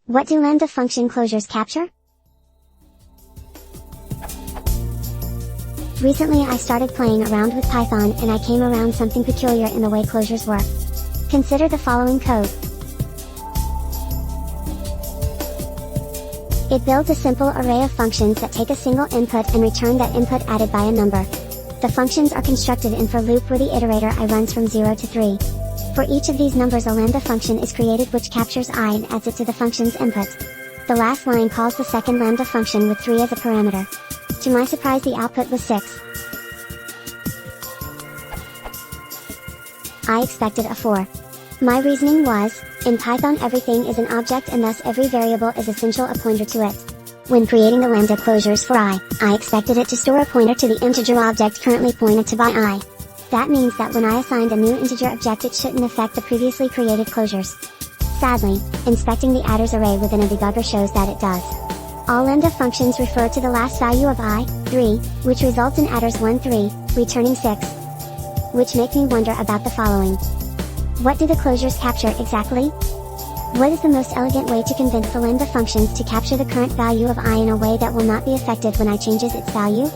What do Lambda function closures capture? Recently I started playing around with Python and I came around something peculiar in the way closures work. Consider the following code. It builds a simple array of functions that take a single input and return that input added by a number. The functions are constructed in for loop where the iterator I runs from 0 to 3. For each of these numbers a lambda function is created which captures I and adds it to the function's input. The last line calls the second lambda function with 3 as a parameter. To my surprise the output was 6. I expected a 4. My reasoning was, in Python everything is an object and thus every variable is essentially a pointer to it. When creating the lambda closures for I expected it to store a pointer to the integer object currently pointed to by I. That means that when I assigned a new integer object it shouldn't affect the previously created closures. Sadly, inspecting the adders array within a debugger shows that it does. All lambda functions refer to the last value of I, 3, which results in adders 1 3, returning 6. Which make me wonder about the following. What do the closures capture exactly? What is the most elegant way to convince the lambda functions to capture the current value of I in a way that will not be affected when I changes its value?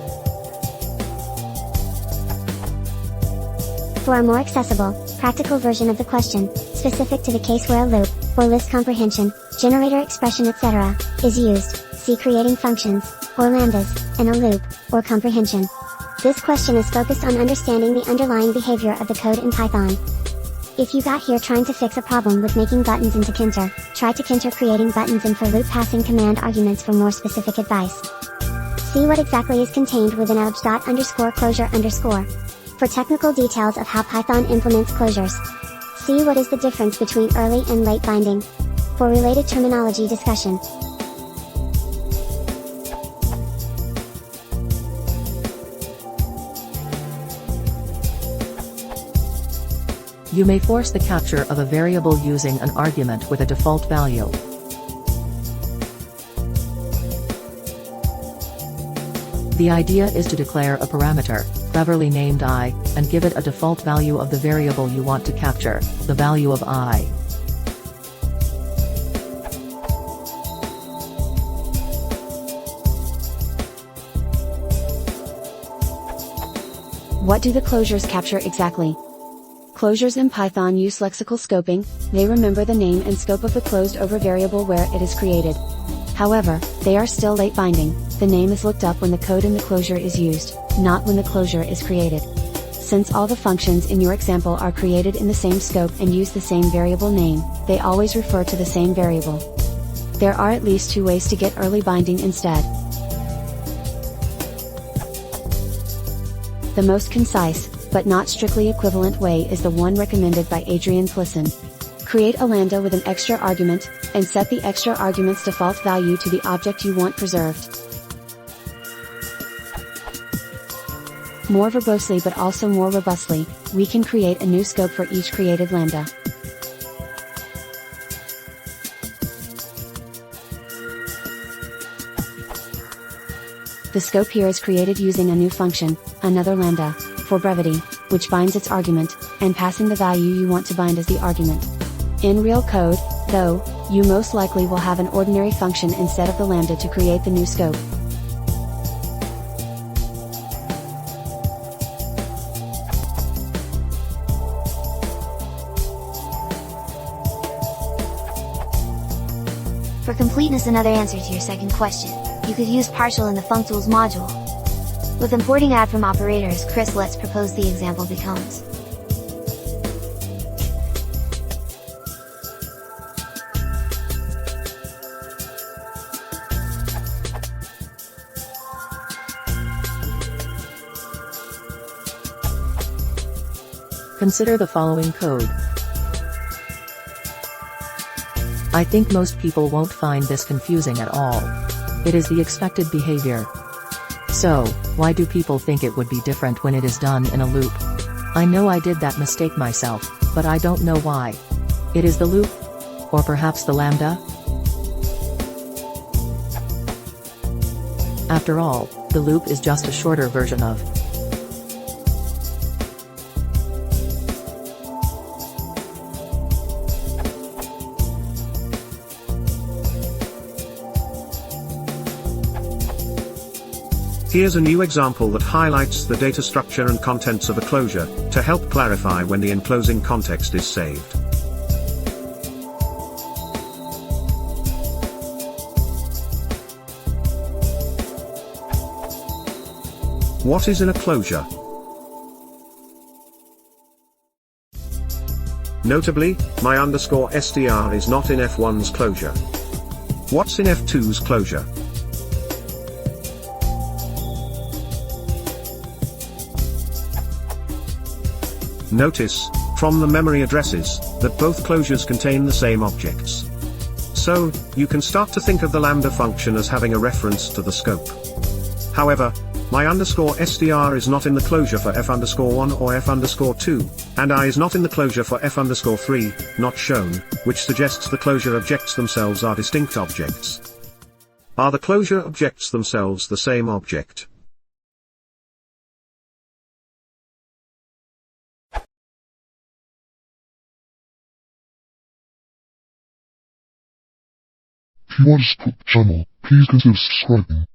For a more accessible, practical version of the question, specific to the case where a loop, or list comprehension, generator expression etc., is used, see creating functions, or lambdas, and a loop, or comprehension. This question is focused on understanding the underlying behavior of the code in Python. If you got here trying to fix a problem with making buttons into Kinter, try to Kinter creating buttons in for loop passing command arguments for more specific advice. See what exactly is contained within _closure_. For technical details of how Python implements closures. See what is the difference between early and late binding. For related terminology discussion. You may force the capture of a variable using an argument with a default value. The idea is to declare a parameter, cleverly named I, and give it a default value of the variable you want to capture, the value of I. What do the closures capture exactly? Closures in Python use lexical scoping. They remember the name and scope of the closed over variable where it is created. However, they are still late binding. The name is looked up when the code in the closure is used, not when the closure is created. Since all the functions in your example are created in the same scope and use the same variable name, they always refer to the same variable. There are at least 2 ways to get early binding instead. The most concise, but not strictly equivalent way is the one recommended by Adrian Plisson. Create a lambda with an extra argument, and set the extra argument's default value to the object you want preserved. More verbosely but also more robustly, we can create a new scope for each created lambda. The scope here is created using a new function, another lambda, for brevity, which binds its argument, and passing the value you want to bind as the argument. In real code, though, you most likely will have an ordinary function instead of the lambda to create the new scope. For completeness, another answer to your second question, you could use partial in the functools module. With importing add from operators, Chris, let's propose the example becomes. Consider the following code. I think most people won't find this confusing at all. It is the expected behavior. So, why do people think it would be different when it is done in a loop? I know I did that mistake myself, but I don't know why. It is the loop? Or perhaps the lambda? After all, the loop is just a shorter version of Here's a new example that highlights the data structure and contents of a closure, to help clarify when the enclosing context is saved. What is in a closure? Notably, my _str is not in f1's closure. What's in f2's closure? Notice, from the memory addresses, that both closures contain the same objects. So, you can start to think of the Lambda function as having a reference to the scope. However, my _str is not in the closure for f_1 or f_2, and I is not in the closure for f_3, not shown, which suggests the closure objects themselves are distinct objects. Are the closure objects themselves the same object? If you want to support the channel, please consider subscribing.